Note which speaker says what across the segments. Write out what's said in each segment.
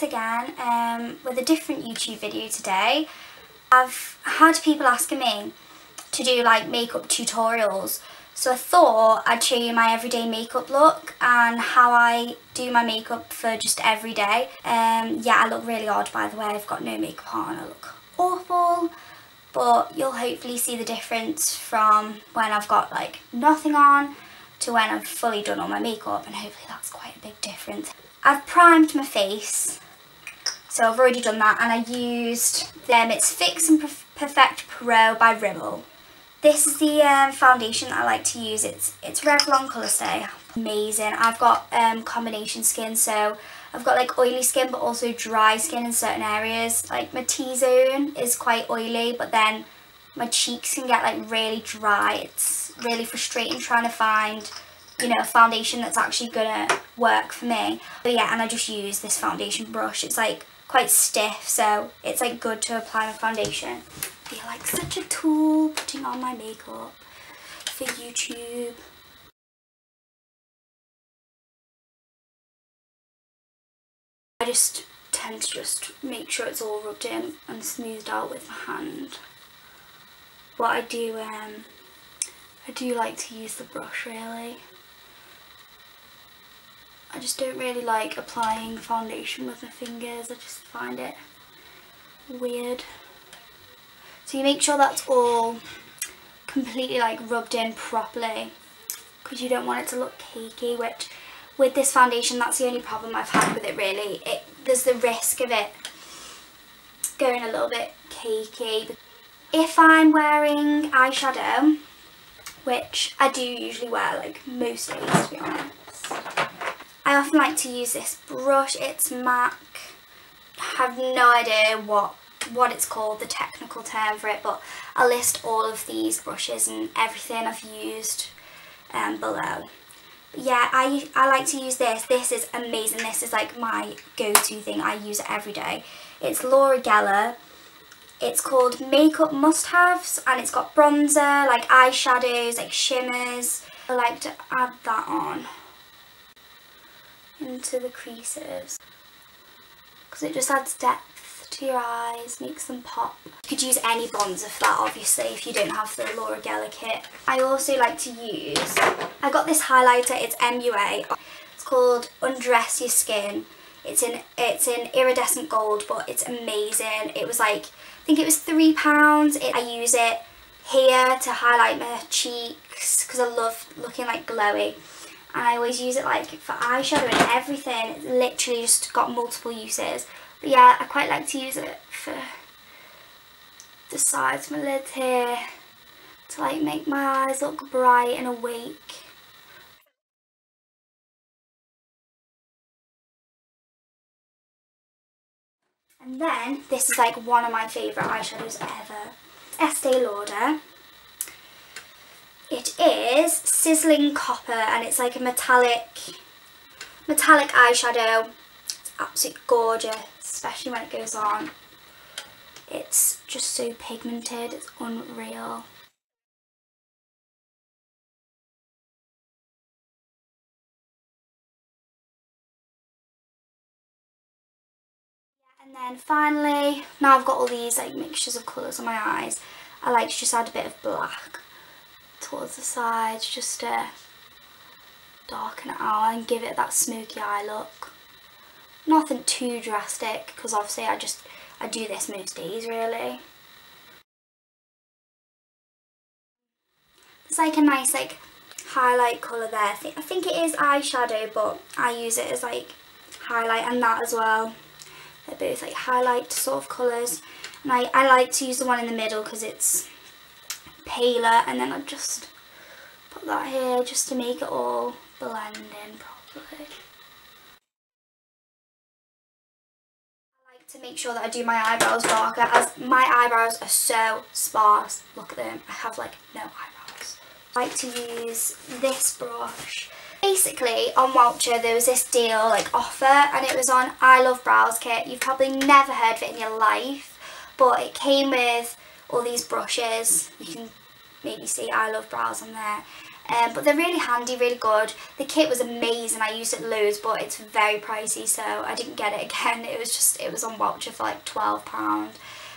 Speaker 1: yet again with a different YouTube video today. I've had people asking me to do like makeup tutorials, so I thought I'd show you my everyday makeup look and how I do my makeup for just every day. Yeah, I look really odd, by the way. I've got no makeup on, I look awful, but you'll hopefully see the difference from when I've got like nothing on to when I've fully done all my makeup, and hopefully that's quite a big difference. I've primed my face, so I've already done that, and I used it's Fix and Perfect Pro by Rimmel. This is the foundation that I like to use. It's Revlon Colorstay. Amazing. I've got combination skin, so I've got like oily skin but also dry skin in certain areas. Like my T-zone is quite oily, but then my cheeks can get like really dry. It's really frustrating trying to find, you know, a foundation that's actually gonna work for me. But yeah, and I just use this foundation brush. It's like quite stiff, so it's like good to apply my foundation. I feel like such a tool putting on my makeup for YouTube. I just tend to just make sure it's all rubbed in and smoothed out with my hand. But I do like to use the brush really. I just don't really like applying foundation with my fingers. I just find it weird. So you make sure that's all completely like rubbed in properly, because you don't want it to look cakey, which with this foundation that's the only problem I've had with it really. There's the risk of it going a little bit cakey. If I'm wearing eyeshadow, which I do usually wear like most days to be honest, I often like to use this brush. It's MAC. I have no idea what it's called, the technical term for it, but I'll list all of these brushes and everything I've used below. But yeah, I like to use this. This is amazing. This is like my go-to thing. I use it every day. It's Lauder. It's called Makeup Must-Haves, and it's got bronzer, like eyeshadows, like shimmers. I like to add that on into the creases because it just adds depth to your eyes, makes them pop. You could use any bronzer for that obviously if you don't have the Laura Geller kit. I also like to use, I got this highlighter, it's MUA. It's called Undress Your Skin. It's in Iridescent Gold, but it's amazing. It was like, I think it was £3. I use it here to highlight my cheeks because I love looking like glowy. And I always use it like for eyeshadow and everything. It's literally just got multiple uses. But yeah, I quite like to use it for the sides of my lids here to like make my eyes look bright and awake. And then this is like one of my favourite eyeshadows ever. Estee Lauder. It is Sizzling Copper, and it's like a metallic eyeshadow. It's absolutely gorgeous, especially when it goes on. It's just so pigmented, it's unreal. And then finally, now I've got all these like mixtures of colours on my eyes, I like to just add a bit of black towards the sides just to darken it out and give it that smoky eye look. Nothing too drastic because obviously I do this most days really. It's like a nice like highlight colour there. I think it is eyeshadow, but I use it as like highlight and that as well. They're both like highlight sort of colours, and I like to use the one in the middle because it's paler, and then I just put that here just to make it all blend in properly. I like to make sure that I do my eyebrows darker, as my eyebrows are so sparse. Look at them, I have like no eyebrows. I like to use this brush. Basically on Voucher there was this deal like offer, and it was on I Love Brows kit. You've probably never heard of it in your life, but it came with all these brushes. You can maybe see I Love Brows on there. But they're really handy, really good. The kit was amazing. I used it loads, but it's very pricey, so I didn't get it again. It was on voucher for like £12.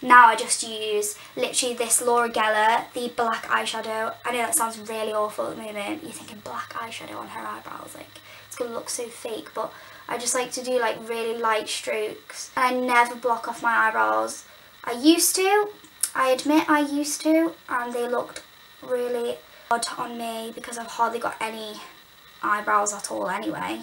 Speaker 1: Now I just use literally this Laura Geller, the black eyeshadow. I know that sounds really awful at the moment. You're thinking black eyeshadow on her eyebrows, like it's gonna look so fake, but I just like to do like really light strokes. And I never block off my eyebrows. I used to, I admit I used to, and they looked really odd on me because I've hardly got any eyebrows at all anyway.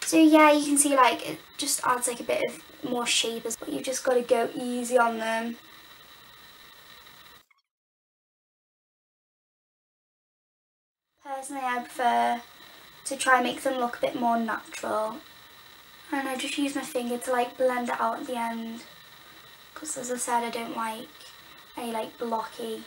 Speaker 1: So yeah, you can see like it just adds like a bit of more shape, but you've just got to go easy on them. Personally, I prefer to try and make them look a bit more natural, and I just use my finger to like blend it out at the end, because as I said, I don't like any like blocky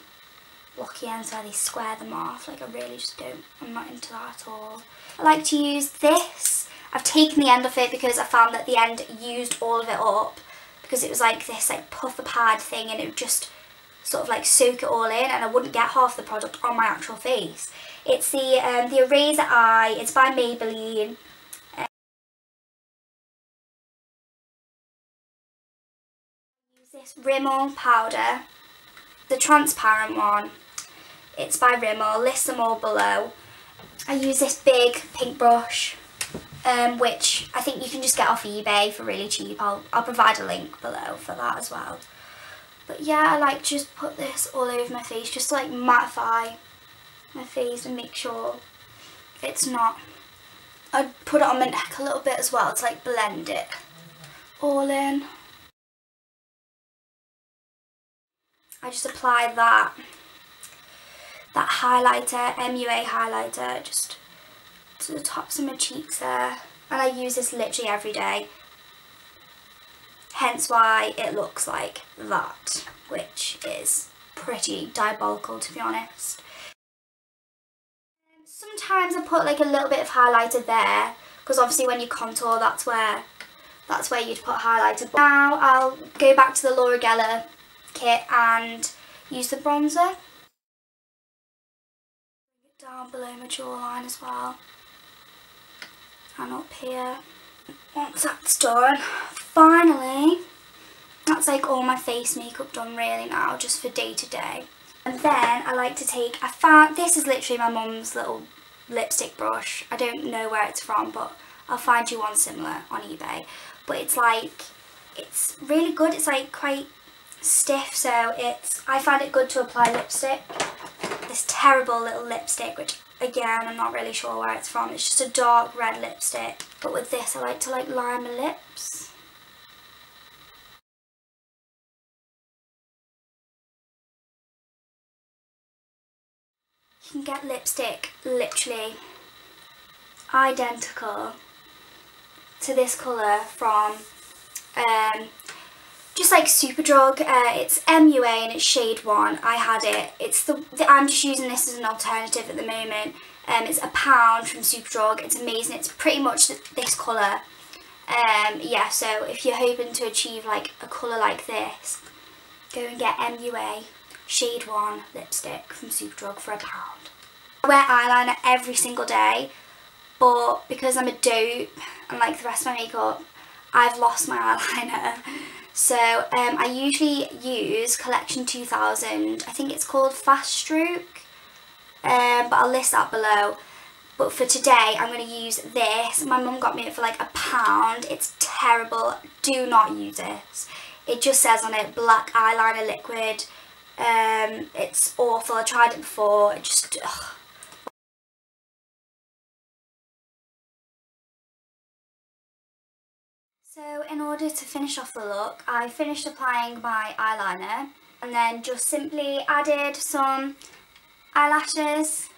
Speaker 1: ends where they square them off. Like I really just don't, I'm not into that at all. I like to use this. I've taken the end off it because I found that the end used all of it up, because it was like this like puffer pad thing, and it would just sort of like soak it all in, and I wouldn't get half the product on my actual face. It's the Eraser Eye. It's by Maybelline. I use this Rimmel powder, the transparent one. It's by Rimmel. List them all below. I use this big pink brush, which I think you can just get off eBay for really cheap. I'll provide a link below for that as well. But yeah, I like to just put this all over my face, just to like mattify my face and make sure it's not. I'd put it on my neck a little bit as well to like blend it all in. I just apply that highlighter, MUA highlighter, just to the tops of my cheeks there, and I use this literally every day, hence why it looks like that, which is pretty diabolical, to be honest. Sometimes I put like a little bit of highlighter there, because obviously when you contour, that's where you'd put highlighter. But now I'll go back to the Laura Geller kit and use the bronzer. Down below my jawline as well, and up here. Once that's done, finally, that's like all my face makeup done really now, just for day to day. And then I like to take, this is literally my mum's little lipstick brush. I don't know where it's from, but I'll find you one similar on eBay. But it's really good. It's like quite stiff, so I find it good to apply lipstick. This terrible little lipstick, which again I'm not really sure where it's from. It's just a dark red lipstick, but with this I like to like line my lips. You can get lipstick literally identical to this colour from just like Superdrug. It's MUA and it's shade 1. I had it. I'm just using this as an alternative at the moment. It's £1 from Superdrug. It's amazing. It's pretty much this colour. Yeah, so if you're hoping to achieve like a colour like this, go and get MUA shade 1 lipstick from Superdrug for £1. I wear eyeliner every single day, but because I'm a dope and like the rest of my makeup, I've lost my eyeliner. So I usually use Collection 2000, I think it's called Fast Stroke, but I'll list that below. But for today I'm going to use this. My mum got me it for like £1. It's terrible, do not use this. It just says on it black eyeliner liquid. It's awful, I tried it before, it just, ugh. So in order to finish off the look, I finished applying my eyeliner and then just simply added some eyelashes.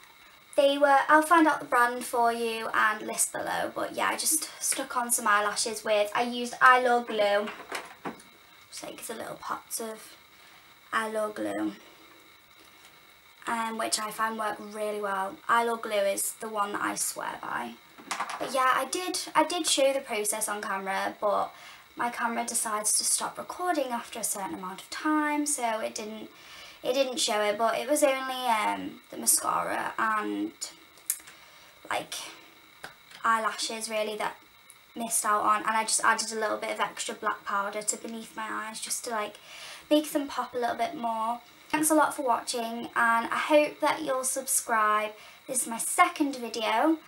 Speaker 1: I'll find out the brand for you and list below, but yeah, I just stuck on some eyelashes I used Eyelure glue. Just like the little pots of Eyelure glue, which I find work really well. Eyelure glue is the one that I swear by. But yeah, I did show the process on camera, but my camera decides to stop recording after a certain amount of time, so it didn't it didn't show it, but it was only the mascara and like eyelashes really that missed out on, and I just added a little bit of extra black powder to beneath my eyes just to like make them pop a little bit more. Thanks a lot for watching, and I hope that you'll subscribe. This is my second video,